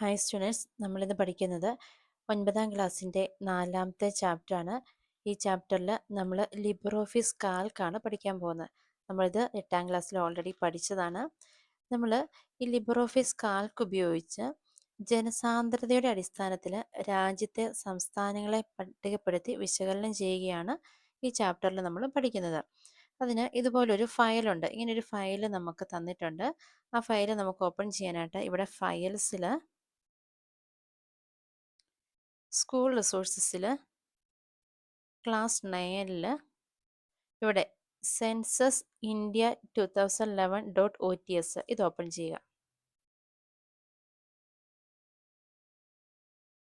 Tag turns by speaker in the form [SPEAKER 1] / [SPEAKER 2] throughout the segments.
[SPEAKER 1] Hi students, നമ്മളിന്ന് പഠിക്കുന്നത് 9ാം ക്ലാസ്സിൻ്റെ 4ാമത്തെ ചാപ്റ്ററാണ്. ഈ ചാപ്റ്ററിൽ നമ്മൾ ലിബ്രെ ഓഫീസ് കാൽക്കാണ് പഠിക്കാൻ പോകുന്നത്. നമ്മളിത് 8ാം ക്ലാസ്സിൽ ഓൾറെഡി പഠിച്ചതാണ്. നമ്മൾ ഈ ലിബ്രെ ഓഫീസ് കാൽക്ക് ഉപയോഗിച്ച് ജനസാന്ദ്രതയുടെ അടിസ്ഥാനത്തിൽ രാജ്യത്തെ സംസ്ഥാനങ്ങളെ പട്ടികപ്പെടുത്തി വിശകലനം ചെയ്യുകയാണ് ഈ ചാപ്റ്ററിൽ നമ്മൾ പഠിക്കുന്നത്. അതിന് ഇതുപോലൊരു ഫയലുണ്ട്. ഇങ്ങനൊരു ഫയൽ നമുക്ക് തന്നിട്ടുണ്ട്. ആ ഫയൽ നമുക്ക് ഓപ്പൺ ചെയ്യാനായിട്ട് ഇവിടെ ഫയൽസിൽ സ്കൂൾ റിസോഴ്സസിൽ ക്ലാസ് 9ൽ ഇവിടെ സെൻസസ് ഇന്ത്യ 2011.ots ഇത് ഓപ്പൺ ചെയ്യുക.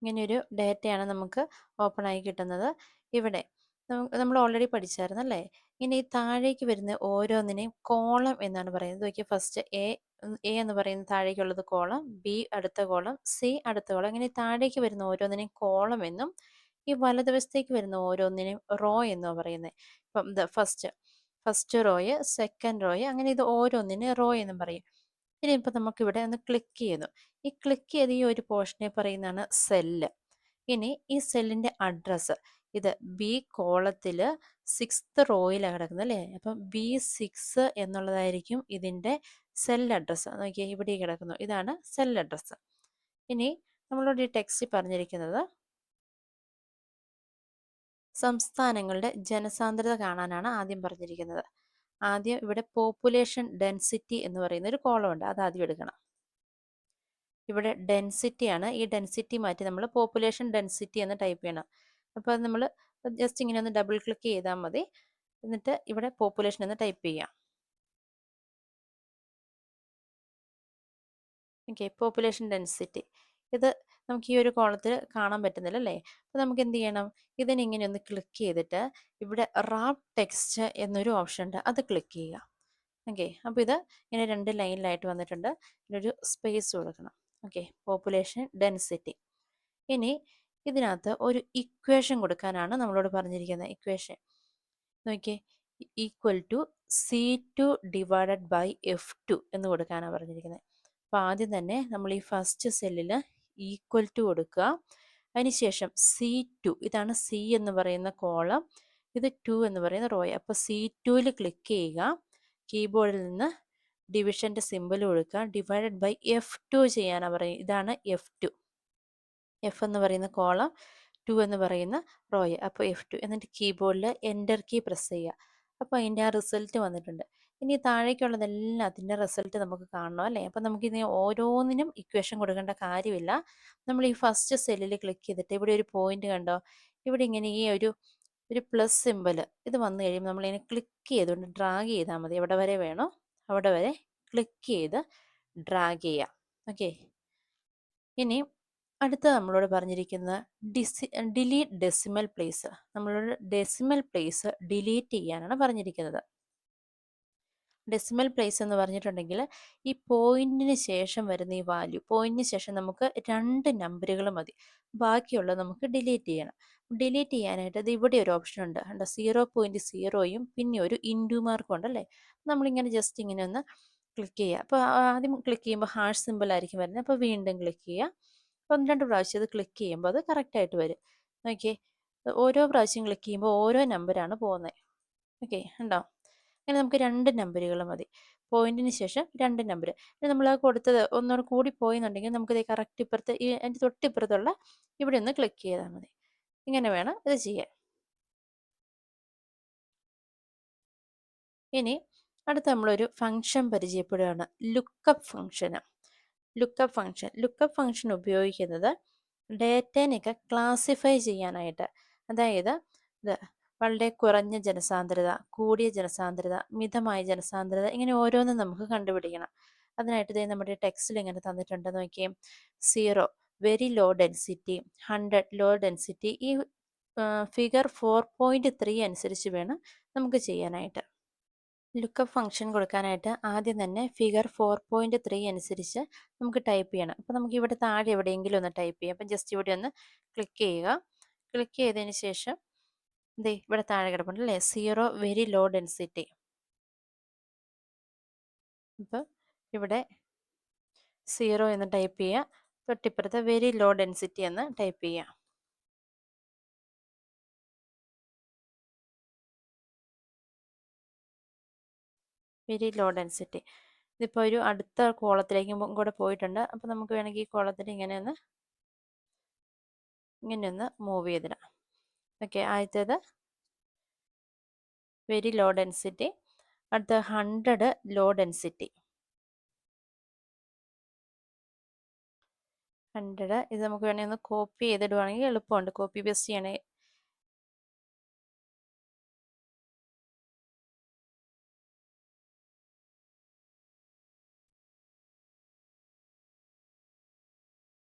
[SPEAKER 1] ഇങ്ങനെയൊരു ഡേറ്റയാണ് നമുക്ക് ഓപ്പൺ ആയി കിട്ടുന്നത്. ഇവിടെ നമ്മൾ ഓൾറെഡി പഠിച്ചായിരുന്നല്ലേ. ഇനി ഈ താഴേക്ക് വരുന്ന ഓരോന്നിനെയും കോളം എന്നാണ് പറയുന്നത്. നോക്കിയാൽ ഫസ്റ്റ് എ എന്ന് പറയുന്ന താഴേക്കുള്ളത് കോളം, ബി അടുത്ത കോളം, സി അടുത്ത കോളം. ഇങ്ങനെ താഴേക്ക് വരുന്ന ഓരോന്നിനെയും കോളം എന്നും ഈ വലതുവശത്തേക്ക് വരുന്ന ഓരോന്നിനെയും റോ എന്നും പറയുന്നത്. ഇപ്പം ഫസ്റ്റ് റോയ്, സെക്കൻഡ് റോയ്, അങ്ങനെ ഇത് ഓരോന്നിനും റോ എന്നും പറയും. ഇനി ഇപ്പം നമുക്കിവിടെ ഒന്ന് ക്ലിക്ക് ചെയ്യുന്നു. ഈ ക്ലിക്ക് ചെയ്ത് ഈ ഒരു പോർഷനെ പറയുന്നതാണ് സെല്ല്. ഇനി ഈ സെല്ലിൻ്റെ അഡ്രസ്സ് ഇത് ബി കോളത്തിൽ 6th റോയിലാണ് കിടക്കുന്നത് അല്ലേ. അപ്പം B6 എന്നുള്ളതായിരിക്കും ഇതിൻ്റെ സെൽ അഡ്രസ്സ്. നോക്കിയാൽ ഇവിടെ കിടക്കുന്നു, ഇതാണ് സെൽ അഡ്രസ്സ്. ഇനി നമ്മളോട് ഈ ടെക്സ്റ്റ് പറഞ്ഞിരിക്കുന്നത് സംസ്ഥാനങ്ങളുടെ ജനസാന്ദ്രത കാണാനാണ് ആദ്യം പറഞ്ഞിരിക്കുന്നത്. ആദ്യം ഇവിടെ പോപ്പുലേഷൻ ഡെൻസിറ്റി എന്ന് പറയുന്ന ഒരു കോളം ഉണ്ട്, അത് ആദ്യം എടുക്കണം. ഇവിടെ ഡെൻസിറ്റി ആണ്. ഈ ഡെൻസിറ്റി മാറ്റി നമ്മൾ പോപ്പുലേഷൻ ഡെൻസിറ്റി എന്ന് ടൈപ്പ് ചെയ്യണം. അപ്പോൾ അത് നമ്മൾ ജസ്റ്റ് ഇങ്ങനെ ഒന്ന് ഡബിൾ ക്ലിക്ക് ചെയ്താൽ മതി. എന്നിട്ട് ഇവിടെ പോപ്പുലേഷൻ എന്ന് ടൈപ്പ് ചെയ്യാം. ഓക്കെ, പോപ്പുലേഷൻ ഡെൻസിറ്റി ഇത് നമുക്ക് ഈ ഒരു കോളത്തിൽ കാണാൻ പറ്റുന്നില്ല അല്ലേ. അപ്പോൾ നമുക്ക് എന്ത് ചെയ്യണം, ഇതിനിങ്ങനെ ഒന്ന് ക്ലിക്ക് ചെയ്തിട്ട് ഇവിടെ റാപ്പ് ടെക്സ്റ്റ് എന്നൊരു ഓപ്ഷൻ ഉണ്ട്, അത് ക്ലിക്ക് ചെയ്യുക. ഓക്കെ, അപ്പോൾ ഇത് ഇങ്ങനെ 2 ലൈനിലായിട്ട് വന്നിട്ടുണ്ട്. ഇതിനൊരു സ്പേസ് കൊടുക്കണം. Okay, population density. ഇനി ഇതിനകത്ത് ഒരു ഇക്വേഷൻ കൊടുക്കാനാണ് നമ്മളോട് പറഞ്ഞിരിക്കുന്നത്. ഇക്വേഷൻ നോക്കിയേ, equal to C2 divided by F2 എന്ന് കൊടുക്കാനാണ് പറഞ്ഞിരിക്കുന്നത്. അപ്പോൾ ആദ്യം തന്നെ നമ്മൾ ഈ ഫസ്റ്റ് സെല്ലിൽ ഈക്വൽ ടു കൊടുക്കുക. അതിനുശേഷം C2, ഇതാണ് C എന്ന് പറയുന്ന കോളം, ഇത് 2 എന്ന് പറയുന്ന റോ. അപ്പോൾ C2ൽ ക്ലിക്ക് ചെയ്യുക. കീബോർഡിൽ നിന്ന് ഡിവിഷൻ്റെ സിമ്പിൾ കൊടുക്കുക. ഡിവൈഡഡ് ബൈ F2 ചെയ്യാനാണ് പറയുന്നത്. ഇതാണ് F2. F എന്ന് പറയുന്ന കോളം, 2 എന്ന് പറയുന്ന റോയ്. അപ്പോൾ F2 എന്നിട്ട് കീബോർഡിൽ എൻ്റർ കീ പ്രസ് ചെയ്യുക. അപ്പോൾ അതിൻ്റെ ആ റിസൾട്ട് വന്നിട്ടുണ്ട്. ഇനി താഴേക്കുള്ളതെല്ലാം അതിൻ്റെ റിസൾട്ട് നമുക്ക് കാണണം അല്ലേ. അപ്പോൾ നമുക്കിനി ഓരോന്നിനും ഇക്വേഷൻ കൊടുക്കേണ്ട കാര്യമില്ല. നമ്മൾ ഈ ഫസ്റ്റ് സെല്ലിൽ ക്ലിക്ക് ചെയ്തിട്ട് ഇവിടെ ഒരു പോയിന്റ് കണ്ടോ, ഇവിടെ ഇങ്ങനെ ഈ ഒരു പ്ലസ് സിമ്പിൾ ഇത് വന്നു കഴിയുമ്പോൾ നമ്മളിങ്ങനെ ക്ലിക്ക് ചെയ്തുകൊണ്ട് ഡ്രാഗ് ചെയ്താൽ മതി. എവിടെ വരെ വേണോ അവിടെ വരെ ക്ലിക്ക് ചെയ്ത് ഡ്രാഗ് ചെയ്യാം. ഓക്കെ, ഇനി അടുത്ത നമ്മളോട് പറഞ്ഞിരിക്കുന്നത് ഡിലീറ്റ് ഡെസിമൽ പ്ലേസ്. നമ്മളോട് ഡെസിമൽ പ്ലേസ് ഡിലീറ്റ് ചെയ്യാനാണ് പറഞ്ഞിരിക്കുന്നത്. ഡെസിമൽ പ്ലേസ് എന്ന് പറഞ്ഞിട്ടുണ്ടെങ്കിൽ ഈ പോയിന്റിന് ശേഷം വരുന്ന ഈ വാല്യൂ, പോയിന്റിന് ശേഷം നമുക്ക് 2 നമ്പറുകൾ മതി, ബാക്കിയുള്ളത് നമുക്ക് ഡിലീറ്റ് ചെയ്യണം. ഡിലീറ്റ് ചെയ്യാനായിട്ട് അത് ഇവിടെ ഒരു ഓപ്ഷൻ ഉണ്ട്, 0.0യും പിന്നെ ഒരു ഇൻറ്റു മാർക്കും ഉണ്ടല്ലേ. നമ്മളിങ്ങനെ ജസ്റ്റ് ഇങ്ങനെ ഒന്ന് ക്ലിക്ക് ചെയ്യുക. അപ്പോൾ ആദ്യം ക്ലിക്ക് ചെയ്യുമ്പോൾ ഹാഷ് സിമ്പിൾ ആയിരിക്കും വരുന്നത്. അപ്പോൾ വീണ്ടും ക്ലിക്ക് ചെയ്യുക. 1-2 പ്രാവശ്യം ഇത് ക്ലിക്ക് ചെയ്യുമ്പോൾ അത് കറക്റ്റായിട്ട് വരും. നോക്കിയേ, ഓരോ പ്രാവശ്യം ക്ലിക്ക് ചെയ്യുമ്പോൾ ഓരോ നമ്പറാണ് പോകുന്നത്. ഓക്കെ, ഉണ്ടോ. അങ്ങനെ നമുക്ക് 2 നമ്പറുകൾ മതി, പോയിന്റിന് ശേഷം 2 നമ്പർ. ഇനി നമ്മൾ ആ കൊടുത്തത് ഒന്നുകൂടെ കൂടി പോയെന്നുണ്ടെങ്കിൽ നമുക്കിത് കറക്റ്റ് ഇപ്പുറത്ത് ഈ അതിൻ്റെ തൊട്ടിപ്പുറത്തുള്ള ഇവിടെ ഒന്ന് ക്ലിക്ക് ചെയ്താൽ മതി. ഇങ്ങനെ വേണം ഇത് ചെയ്യാൻ. ഇനി അടുത്ത നമ്മളൊരു ഫംഗ്ഷൻ പരിചയപ്പെടുകയാണ്, ലുക്കപ്പ് ഫംഗ്ഷൻ. ലുക്കപ്പ് ഫംഗ്ഷൻ ഉപയോഗിക്കുന്നത് ഡേറ്റേനെയൊക്കെ ക്ലാസിഫൈ ചെയ്യാനായിട്ട്. അതായത് ഇത് വളരെ കുറഞ്ഞ ജനസാന്ദ്രത, കൂടിയ ജനസാന്ദ്രത, മിതമായ ജനസാന്ദ്രത, ഇങ്ങനെ ഓരോന്നും നമുക്ക് കണ്ടുപിടിക്കണം. അതിനായിട്ട് ഇതേ നമ്മുടെ ടെക്സ്റ്റിൽ ഇങ്ങനെ തന്നിട്ടുണ്ട്, നോക്കിയേ. 0 very low density, 100 low density. ഈ ഫിഗർ 4.3 അനുസരിച്ച് വേണം നമുക്ക് ചെയ്യാനായിട്ട്. ലുക്കപ്പ് ഫംഗ്ഷൻ കൊടുക്കാനായിട്ട് ആദ്യം തന്നെ ഫിഗർ 4.3 അനുസരിച്ച് നമുക്ക് ടൈപ്പ് ചെയ്യണം. അപ്പോൾ നമുക്ക് ഇവിടെ താഴെ എവിടെയെങ്കിലും ഒന്ന് ടൈപ്പ് ചെയ്യാം. അപ്പം ജസ്റ്റ് ഇവിടെ ഒന്ന് ക്ലിക്ക് ചെയ്യുക. ക്ലിക്ക് ചെയ്തതിന് ശേഷം ഇവിടെ താഴെ കിടപ്പുണ്ട് അല്ലേ, 0 വെരി ലോ ഡെൻസിറ്റി. അപ്പോൾ ഇവിടെ 0 എന്ന് ടൈപ്പ് ചെയ്യുക. തൊട്ടിപ്പുറത്ത് വെരി ലോ ഡെൻസിറ്റി എന്ന് ടൈപ്പ് ചെയ്യാം. Very low density. ഇതിപ്പോൾ ഒരു അടുത്ത കോളത്തിലേക്ക് കൂടെ പോയിട്ടുണ്ട്. അപ്പോൾ നമുക്ക് വേണമെങ്കിൽ ഈ കോളത്തിൽ ഇങ്ങനെയൊന്ന് മൂവ് ചെയ്തിടാം. ഓക്കെ, ആദ്യത്തേത് വെരി ലോ ഡെൻസിറ്റി, അടുത്ത 100 ലോ ഡെൻസിറ്റി. 100 ഇത് നമുക്ക് വേണമെങ്കിൽ ഒന്ന് കോപ്പി ചെയ്തിടുവാണെങ്കിൽ എളുപ്പമുണ്ട്, കോപ്പി പേസ്റ്റ് ചെയ്യണേ.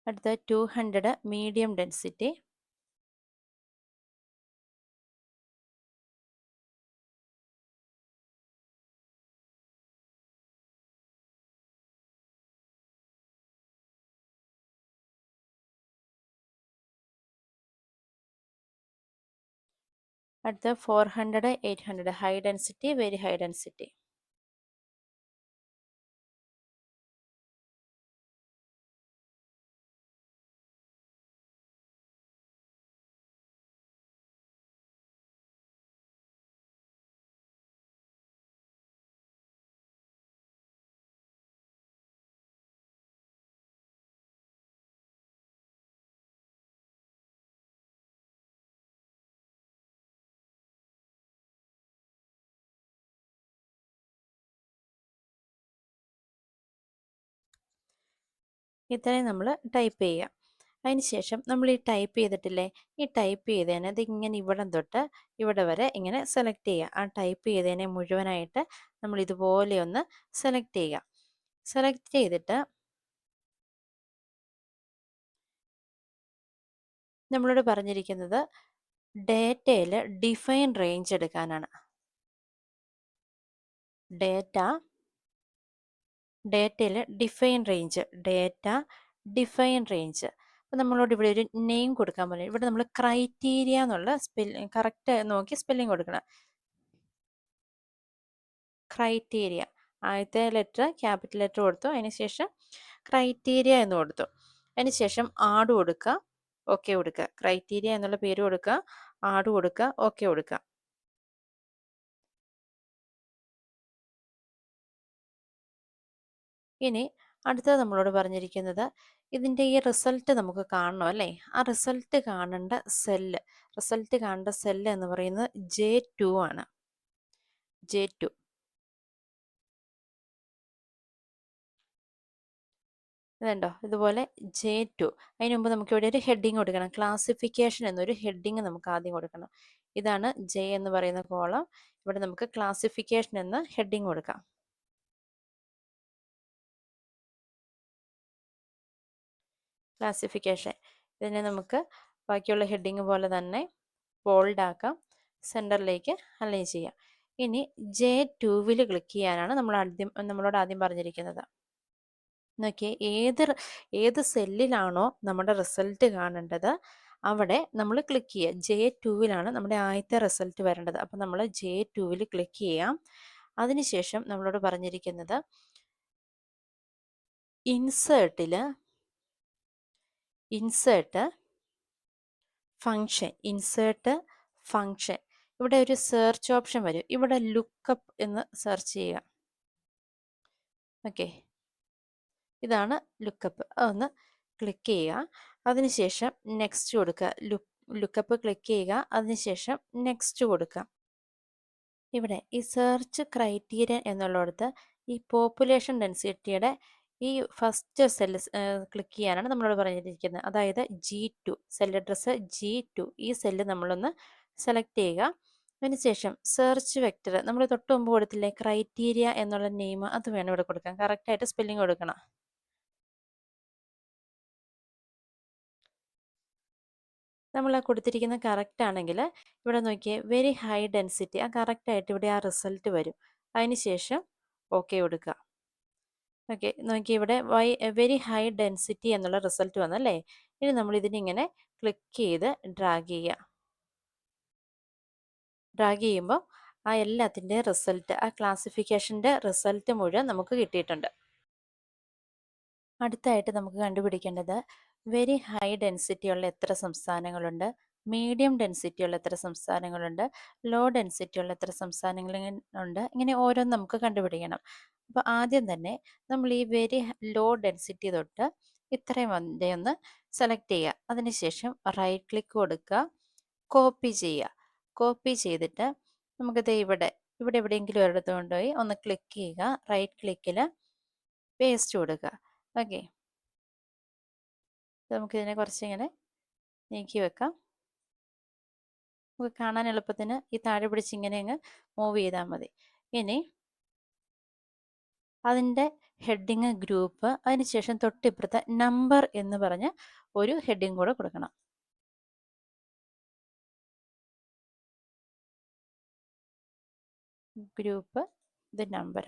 [SPEAKER 1] അടുത്ത 200 മീഡിയം ഡെൻസിറ്റി. അടുത്ത 400 800 high density, very high density. ഇത്രയും നമ്മൾ ടൈപ്പ് ചെയ്യുക. അതിന് ശേഷം നമ്മൾ ഈ ടൈപ്പ് ചെയ്തിട്ടില്ലേ, ഈ ടൈപ്പ് ചെയ്തതിനെ ഇതിങ്ങനെ ഇവിടം തൊട്ട് ഇവിടെ വരെ ഇങ്ങനെ സെലക്ട് ചെയ്യുക. ആ ടൈപ്പ് ചെയ്തതിനെ മുഴുവനായിട്ട് നമ്മൾ ഇതുപോലെ ഒന്ന് സെലക്ട് ചെയ്യുക. സെലക്ട് ചെയ്തിട്ട് നമ്മളോട് പറഞ്ഞിരിക്കുന്നത് ഡേറ്റയിൽ ഡിഫൈൻ റേഞ്ച് എടുക്കാനാണ്. ഡേറ്റയിൽ ഡിഫൈൻ റേഞ്ച്. അപ്പോൾ നമ്മളോട് ഇവിടെ ഒരു നെയിം കൊടുക്കാൻ പറയും. ഇവിടെ നമ്മൾ ക്രൈറ്റീരിയ എന്നുള്ള കറക്റ്റ് നോക്കി സ്പെല്ലിംഗ് കൊടുക്കണം. ക്രൈറ്റീരിയ, ആദ്യത്തെ ലെറ്റർ ക്യാപിറ്റൽ ലെറ്റർ കൊടുത്തു, അതിനുശേഷം ക്രൈറ്റീരിയ എന്ന് കൊടുത്തു. അതിനുശേഷം ആഡ് കൊടുക്കുക, ഓക്കെ കൊടുക്കുക. ക്രൈറ്റീരിയ എന്നുള്ള പേര് കൊടുക്കുക, ആഡ് കൊടുക്കുക, ഓക്കെ കൊടുക്കുക. ഇനി അടുത്തത് നമ്മളോട് പറഞ്ഞിരിക്കുന്നത് ഇതിൻ്റെ ഈ റിസൾട്ട് നമുക്ക് കാണണം അല്ലേ. ആ റിസൾട്ട് കാണേണ്ട സെല്ല് എന്ന് പറയുന്നത് J2 ആണ്. J2 ഇതുണ്ടോ, ഇതുപോലെ J2. അതിന് മുമ്പ് നമുക്ക് ഇവിടെ ഒരു ഹെഡിങ് കൊടുക്കണം. ക്ലാസിഫിക്കേഷൻ എന്നൊരു ഹെഡിങ് നമുക്ക് ആദ്യം കൊടുക്കണം. ഇതാണ് J എന്ന് പറയുന്ന കോളം. ഇവിടെ നമുക്ക് ക്ലാസിഫിക്കേഷൻ എന്ന ഹെഡിങ് കൊടുക്കാം. ക്ലാസിഫിക്കേഷൻ ഇതിനെ നമുക്ക് ബാക്കിയുള്ള ഹെഡിങ് പോലെ തന്നെ ബോൾഡ് ആക്കാം, സെൻറ്ററിലേക്ക് അലൈൻ ചെയ്യാം. ഇനി J2 ക്ലിക്ക് ചെയ്യാനാണ് നമ്മളോട് ആദ്യം പറഞ്ഞിരിക്കുന്നത്. നോക്കിയേ, ഏത് സെല്ലിലാണോ നമ്മുടെ റിസൾട്ട് കാണേണ്ടത് അവിടെ നമ്മൾ ക്ലിക്ക് ചെയ്യുക. J2 നമ്മുടെ ആദ്യത്തെ റിസൾട്ട് വരേണ്ടത്. അപ്പം നമ്മൾ J2 ക്ലിക്ക് ചെയ്യാം. അതിനുശേഷം നമ്മളോട് പറഞ്ഞിരിക്കുന്നത് ഇൻസേർട്ട് ഫങ്ഷൻ. ഇവിടെ ഒരു സെർച്ച് ഓപ്ഷൻ വരും. ഇവിടെ ലുക്കപ്പ് എന്ന് സെർച്ച് ചെയ്യുക. ഓക്കെ, ഇതാണ് ലുക്കപ്പ്. അതൊന്ന് ക്ലിക്ക് ചെയ്യുക. അതിനുശേഷം നെക്സ്റ്റ് കൊടുക്കുക. ലുക്കപ്പ് ക്ലിക്ക് ചെയ്യുക. അതിനുശേഷം നെക്സ്റ്റ് കൊടുക്കുക. ഇവിടെ ഈ സെർച്ച് ക്രൈറ്റീരിയ എന്നുള്ളിടത്ത് ഈ പോപ്പുലേഷൻ ഡെൻസിറ്റിയുടെ ഈ ഫസ്റ്റ് സെല്ല് ക്ലിക്ക് ചെയ്യാനാണ് നമ്മളോട് പറഞ്ഞിരിക്കുന്നത്. അതായത് G2 സെൽ അഡ്രസ്സ് G2, ഈ സെല്ല് നമ്മളൊന്ന് സെലക്ട് ചെയ്യുക. അതിനുശേഷം സെർച്ച് വെക്ടർ നമ്മൾ തൊട്ട് മുമ്പ് കൊടുത്തില്ലേ ക്രൈറ്റീരിയ എന്നുള്ള നെയിം, അത് വേണം ഇവിടെ കൊടുക്കാൻ. കറക്റ്റായിട്ട് സ്പെല്ലിംഗ് കൊടുക്കണം. നമ്മൾ ആ കൊടുത്തിരിക്കുന്ന കറക്റ്റ് ആണെങ്കിൽ ഇവിടെ നോക്കിയേ വെരി ഹൈ ഡെൻസിറ്റി, ആ കറക്റ്റായിട്ട് ഇവിടെ ആ റിസൾട്ട് വരും. അതിനുശേഷം ഓക്കെ കൊടുക്കുക. ഓക്കെ, നോക്കി ഇവിടെ വെരി ഹൈ ഡെൻസിറ്റി എന്നുള്ള റിസൾട്ട് വന്നല്ലേ. ഇനി നമ്മൾ ഇതിനിങ്ങനെ ക്ലിക്ക് ചെയ്ത് ഡ്രാഗ് ചെയ്യുമ്പോൾ ആ എല്ലാത്തിൻ്റെ റിസൾട്ട്, ആ ക്ലാസിഫിക്കേഷൻ്റെ റിസൾട്ട് മുഴുവൻ നമുക്ക് കിട്ടിയിട്ടുണ്ട്. അടുത്തായിട്ട് നമുക്ക് കണ്ടുപിടിക്കേണ്ടത് വെരി ഹൈ ഡെൻസിറ്റി ഉള്ള എത്ര സംസ്ഥാനങ്ങളുണ്ട്, മീഡിയം ഡെൻസിറ്റി ഉള്ള എത്ര സംസ്ഥാനങ്ങളുണ്ട്, ലോ ഡെൻസിറ്റി ഉള്ള എത്ര സംസ്ഥാനങ്ങളുണ്ട്, ഇങ്ങനെ ഓരോന്ന് നമുക്ക് കണ്ടുപിടിക്കണം. അപ്പോൾ ആദ്യം തന്നെ നമ്മൾ ഈ വെരി ലോ ഡെൻസിറ്റി തൊട്ട് ഇത്രയും വരെ ഒന്ന് സെലക്ട് ചെയ്യുക. അതിനുശേഷം റൈറ്റ് ക്ലിക്ക് കൊടുക്കുക, കോപ്പി ചെയ്യുക. കോപ്പി ചെയ്തിട്ട് നമുക്കിത് ഇവിടെ ഇവിടെ എവിടെയെങ്കിലും ഒരിടത്ത് കൊണ്ടുപോയി ഒന്ന് ക്ലിക്ക് ചെയ്യുക. റൈറ്റ് ക്ലിക്കിൽ പേസ്റ്റ് കൊടുക്കുക. ഓക്കെ, നമുക്കിതിനെ കുറച്ചിങ്ങനെ നീക്കി വെക്കാം. നമുക്ക് കാണാൻ എളുപ്പത്തിന് ഈ താഴെ പിടിച്ച് ഇങ്ങനെ അങ്ങ് മൂവ് ചെയ്താൽ മതി. ഇനി അതിൻ്റെ ഹെഡിങ് ഗ്രൂപ്പ്, അതിനുശേഷം തൊട്ടിപ്പുറത്ത് നമ്പർ എന്ന് പറഞ്ഞ് ഒരു ഹെഡിങ് കൂടെ കൊടുക്കണം. ഗ്രൂപ്പ് ഇത് നമ്പർ.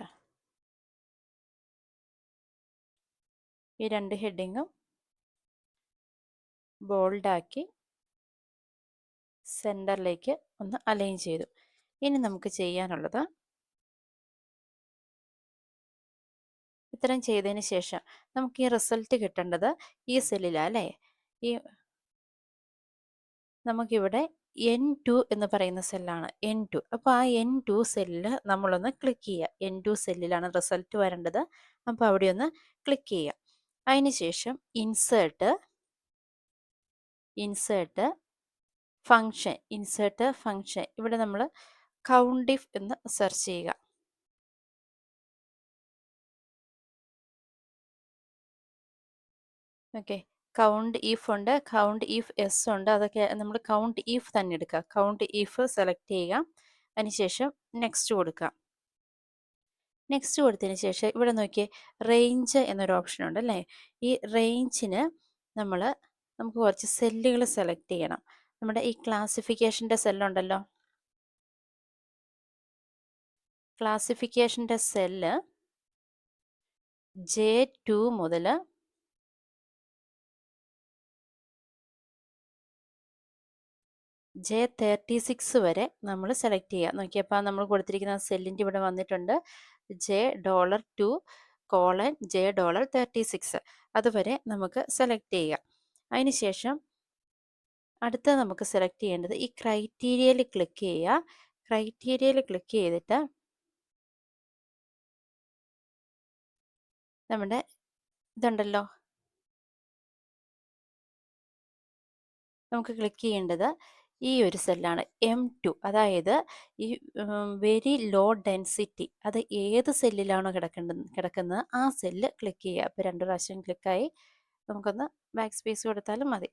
[SPEAKER 1] ഈ രണ്ട് ഹെഡിങ്ങും ബോൾഡാക്കി സെൻറ്ററിലേക്ക് ഒന്ന് അലൈൻ ചെയ്തു. ഇനി നമുക്ക് ചെയ്യാനുള്ളത് ഇത്രയും ചെയ്തതിന് ശേഷം നമുക്ക് ഈ റിസൾട്ട് കിട്ടേണ്ടത് ഈ സെല്ലിലാണ് അല്ലേ. ഈ നമുക്കിവിടെ N2 എന്ന് പറയുന്ന സെല്ലാണ് N2. അപ്പോൾ ആ N2 സെല്ലിൽ നമ്മളൊന്ന് ക്ലിക്ക് ചെയ്യുക. N2 സെല്ലിലാണ് റിസൾട്ട് വരേണ്ടത്. അപ്പോൾ അവിടെ ഒന്ന് ക്ലിക്ക് ചെയ്യുക. അതിനുശേഷം ഇൻസേർട്ട് ഫംഗ്ഷൻ ഇവിടെ നമ്മൾ കൗണ്ട് ഇഫ് എന്ന് സെർച്ച് ചെയ്യുക. ഓക്കെ, കൗണ്ട് ഇഫ് ഉണ്ട്, കൗണ്ട് ഇഫ് എസ് ഉണ്ട്. അതൊക്കെ നമ്മൾ കൗണ്ട് ഇഫ് തന്നെ എടുക്കുക. കൗണ്ട് ഇഫ് സെലക്ട് ചെയ്യുക. അതിനുശേഷം നെക്സ്റ്റ് കൊടുക്കുക. നെക്സ്റ്റ് കൊടുത്തതിന് ശേഷം ഇവിടെ നോക്കിയേ, റേഞ്ച് എന്നൊരു ഓപ്ഷൻ ഉണ്ട് അല്ലേ. ഈ റേഞ്ചിന് നമുക്ക് കുറച്ച് സെല്ലുകൾ സെലക്ട് ചെയ്യണം. നമ്മുടെ ഈ ക്ലാസിഫിക്കേഷൻ്റെ സെല്ലുണ്ടല്ലോ, ക്ലാസിഫിക്കേഷൻ്റെ സെല്ല് J2 മുതൽ J36 വരെ നമ്മൾ സെലക്ട് ചെയ്യുക. നോക്കിയപ്പോൾ നമ്മൾ കൊടുത്തിരിക്കുന്ന സെല്ലിൻ്റെ ഇവിടെ വന്നിട്ടുണ്ട് J$2:J$36. അതുവരെ നമുക്ക് സെലക്ട് ചെയ്യുക. അതിനുശേഷം അടുത്ത നമുക്ക് സെലക്ട് ചെയ്യേണ്ടത് ഈ ക്രൈറ്റീരിയയിൽ ക്ലിക്ക് ചെയ്യുക. ക്രൈറ്റീരിയയിൽ ക്ലിക്ക് ചെയ്തിട്ട് നമ്മുടെ ഇതുണ്ടല്ലോ, നമുക്ക് ക്ലിക്ക് ചെയ്യേണ്ടത് ഈ ഒരു സെല്ലാണ് M2. അതായത് ഈ വെരി ലോ ഡെൻസിറ്റി, അത് ഏത് സെല്ലിലാണോ കിടക്കുന്നത് ആ സെല്ല് ക്ലിക്ക് ചെയ്യുക. അപ്പോൾ 2 പ്രാവശ്യം ക്ലിക്കായി. നമുക്കൊന്ന് ബാക്ക് സ്പേസ് കൊടുത്താലും മതി.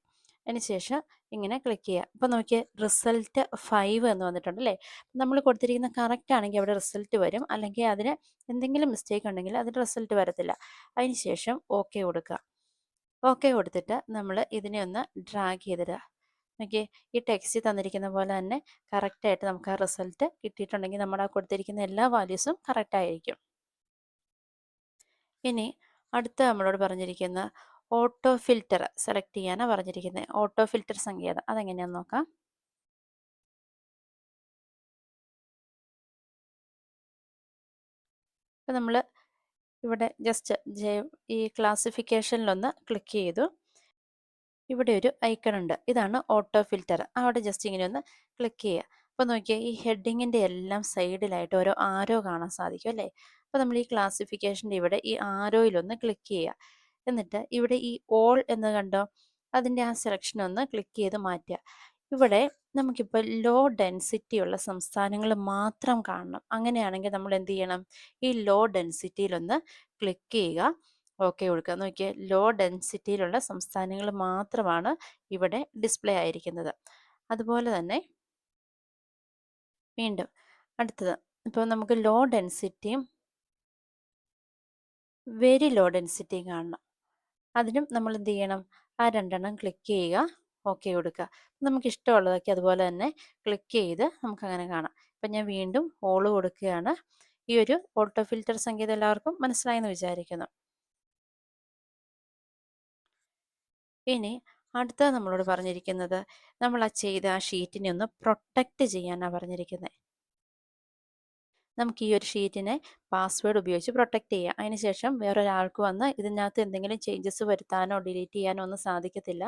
[SPEAKER 1] അതിനുശേഷം ഇങ്ങനെ ക്ലിക്ക് ചെയ്യുക. അപ്പോൾ നോക്കിയാൽ റിസൾട്ട് 5 എന്ന് വന്നിട്ടുണ്ട് അല്ലേ. നമ്മൾ കൊടുത്തിരിക്കുന്ന കറക്റ്റ് ആണെങ്കിൽ അവിടെ റിസൾട്ട് വരും, അല്ലെങ്കിൽ അതിന് എന്തെങ്കിലും മിസ്റ്റേക്ക് ഉണ്ടെങ്കിൽ അതിന് റിസൾട്ട് വരത്തില്ല. അതിനുശേഷം ഓക്കെ കൊടുക്കുക. ഓക്കെ കൊടുത്തിട്ട് നമ്മൾ ഇതിനെ ഒന്ന് ഡ്രാഗ് ചെയ്തിടുക. ഓക്കെ, ഈ ടെക്സ്റ്റ് തന്നിരിക്കുന്ന പോലെ തന്നെ കറക്റ്റായിട്ട് നമുക്ക് ആ റിസൾട്ട് കിട്ടിയിട്ടുണ്ടെങ്കിൽ നമ്മുടെ ആ കൊടുത്തിരിക്കുന്ന എല്ലാ വാല്യൂസും കറക്റ്റ് ആയിരിക്കും. ഇനി അടുത്ത നമ്മളോട് പറഞ്ഞിരിക്കുന്ന ഓട്ടോ ഫിൽറ്റർ സെലക്ട് ചെയ്യാനാണ് പറഞ്ഞിരിക്കുന്നത്. ഓട്ടോ ഫിൽറ്റർ സങ്കേതം അതെങ്ങനെയാണെന്ന് നോക്കാം. അപ്പോൾ നമ്മൾ ഇവിടെ ജസ്റ്റ് ഈ ക്ലാസിഫിക്കേഷനിലൊന്ന് ക്ലിക്ക് ചെയ്തു. ഇവിടെ ഒരു ഐക്കൺ ഉണ്ട്, ഇതാണ് ഓട്ടോ ഫിൽറ്റർ. അവിടെ ജസ്റ്റ് ഇങ്ങനെ ഒന്ന് ക്ലിക്ക് ചെയ്യുക. അപ്പോൾ നോക്കിയാൽ ഈ ഹെഡിങ്ങിൻ്റെ എല്ലാം സൈഡിലായിട്ട് ഓരോ ആരോ കാണാൻ സാധിക്കും അല്ലേ. അപ്പോൾ നമ്മൾ ഈ ക്ലാസിഫിക്കേഷൻ്റെ ഇവിടെ ഈ ആരോയിലൊന്ന് ക്ലിക്ക് ചെയ്യുക. എന്നിട്ട് ഇവിടെ ഈ ഓൾ എന്ന് കണ്ടോ, അതിൻ്റെ ആ സെലക്ഷൻ ഒന്ന് ക്ലിക്ക് ചെയ്ത് മാറ്റുക. ഇവിടെ നമുക്കിപ്പോൾ ലോ ഡെൻസിറ്റി ഉള്ള സംസ്ഥാനങ്ങൾ മാത്രം കാണണം. അങ്ങനെയാണെങ്കിൽ നമ്മൾ എന്ത് ചെയ്യണം, ഈ ലോ ഡെൻസിറ്റിയിലൊന്ന് ക്ലിക്ക് ചെയ്യുക, ഓക്കെ കൊടുക്കുക. നോക്കിയാൽ ലോ ഡെൻസിറ്റിയിലുള്ള സംസ്ഥാനങ്ങൾ മാത്രമാണ് ഇവിടെ ഡിസ്പ്ലേ ആയിരിക്കുന്നത്. അതുപോലെ തന്നെ വീണ്ടും അടുത്തത്, ഇപ്പോൾ നമുക്ക് ലോ ഡെൻസിറ്റിയും വെരി ലോ ഡെൻസിറ്റിയും കാണണം. അതിനും നമ്മൾ എന്ത് ചെയ്യണം, ആ 2 ക്ലിക്ക് ചെയ്യുക, ഓക്കെ കൊടുക്കുക. നമുക്ക് ഇഷ്ടമുള്ളതൊക്കെ അതുപോലെ തന്നെ ക്ലിക്ക് ചെയ്ത് നമുക്കങ്ങനെ കാണാം. അപ്പം ഞാൻ വീണ്ടും ഓൾ കൊടുക്കുകയാണ്. ഈ ഒരു ഓട്ടോ ഫിൽറ്റർ സംഗീതം എല്ലാവർക്കും മനസ്സിലായെന്ന് വിചാരിക്കുന്നു. ഇനി അടുത്ത നമ്മളോട് പറഞ്ഞിരിക്കുന്നത്, നമ്മൾ ആ ചെയ്ത ആ ഷീറ്റിനെ ഒന്ന് പ്രൊട്ടക്റ്റ് ചെയ്യാനാണ് പറഞ്ഞിരിക്കുന്നത്. നമുക്ക് ഈ ഒരു ഷീറ്റിനെ പാസ്വേഡ് ഉപയോഗിച്ച് പ്രൊട്ടക്റ്റ് ചെയ്യാം. അതിനുശേഷം വേറൊരാൾക്ക് വന്ന് ഇതിനകത്ത് എന്തെങ്കിലും ചേഞ്ചസ് വരുത്താനോ ഡിലീറ്റ് ചെയ്യാനോ ഒന്നും സാധിക്കത്തില്ല.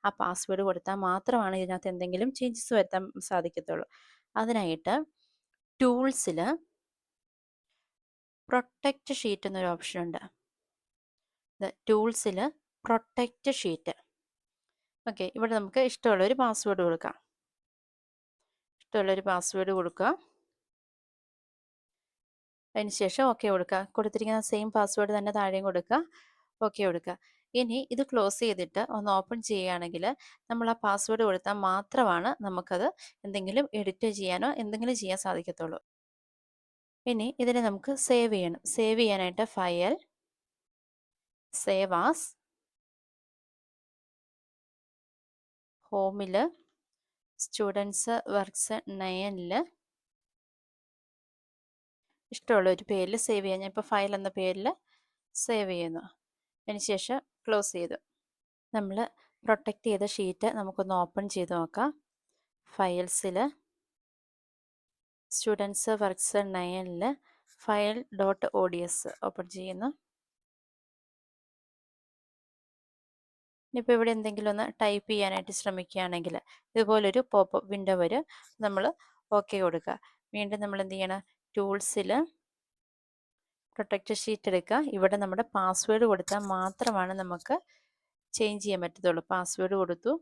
[SPEAKER 1] ആ പാസ്വേഡ് കൊടുത്താൽ മാത്രമാണ് ഇതിനകത്ത് എന്തെങ്കിലും ചേഞ്ചസ് വരുത്താൻ സാധിക്കത്തുള്ളൂ. അതിനായിട്ട് ടൂൾസിൽ പ്രൊട്ടക്റ്റ് ഷീറ്റ് എന്നൊരു ഓപ്ഷൻ ഉണ്ട്. ടൂൾസിൽ പ്രൊട്ടക്റ്റ് ഷീറ്റ്. ഓക്കെ, ഇവിടെ നമുക്ക് ഇഷ്ടമുള്ളൊരു പാസ്വേഡ് കൊടുക്കാം. അതിനുശേഷം ഓക്കെ കൊടുക്കുക. കൊടുത്തിരിക്കുന്ന സെയിം പാസ്വേഡ് തന്നെ താഴെയും കൊടുക്കുക. ഓക്കെ കൊടുക്കുക. ഇനി ഇത് ക്ലോസ് ചെയ്തിട്ട് ഒന്ന് ഓപ്പൺ ചെയ്യുകയാണെങ്കിൽ നമ്മൾ ആ പാസ്വേഡ് കൊടുത്താൽ മാത്രമാണ് നമുക്കത് എന്തെങ്കിലും എഡിറ്റ് ചെയ്യാനോ എന്തെങ്കിലും ചെയ്യാൻ സാധിക്കത്തുള്ളൂ. ഇനി ഇതിനെ നമുക്ക് സേവ് ചെയ്യണം. സേവ് ചെയ്യാനായിട്ട് ഫയൽ, സേവ് ആസ്, ഹോമിൽ, സ്റ്റുഡൻസ് വർക്ക്സ് 9ൽ ഇഷ്ടമുള്ള ഒരു പേരിൽ സേവ് ചെയ്യാം. ഞാൻ ഇപ്പോൾ ഫയൽ എന്ന പേരിൽ സേവ് ചെയ്യുന്നു. അതിനുശേഷം ക്ലോസ് ചെയ്തു. നമ്മൾ പ്രൊട്ടക്റ്റ് ചെയ്ത ഷീറ്റ് നമുക്കൊന്ന് ഓപ്പൺ ചെയ്ത് നോക്കാം. ഫയൽസിൽ സ്റ്റുഡൻസ് വർക്ക്സ് 9ൽ ഫയൽ .ods ഓപ്പൺ ചെയ്യുന്നു. ഇനിയിപ്പോൾ ഇവിടെ എന്തെങ്കിലും ഒന്ന് ടൈപ്പ് ചെയ്യാനായിട്ട് ശ്രമിക്കുകയാണെങ്കിൽ ഇതുപോലൊരു പോപ്പപ്പ് വിൻഡോ വരും. നമ്മൾ ഓക്കെ കൊടുക്കുക. വീണ്ടും നമ്മൾ എന്ത് ചെയ്യണം? ടൂൾസിൽ പ്രൊട്ടക്റ്റ് ഷീറ്റ് എടുക്കുക. ഇവിടെ നമ്മുടെ പാസ്വേഡ് കൊടുത്താൽ മാത്രമാണ് നമുക്ക് ചേഞ്ച് ചെയ്യാൻ പറ്റത്തുള്ളൂ. പാസ്വേഡ് കൊടുത്തു,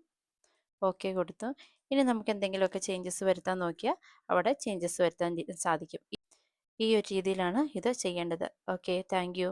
[SPEAKER 1] ഓക്കെ കൊടുത്തു. ഇനി നമുക്ക് എന്തെങ്കിലുമൊക്കെ ചേഞ്ചസ് വരുത്താൻ നോക്കിയാൽ അവിടെ ചേഞ്ചസ് വരുത്താൻ സാധിക്കും. ഈ ഒരു രീതിയിലാണ് ഇത് ചെയ്യേണ്ടത്. Okay, thank you.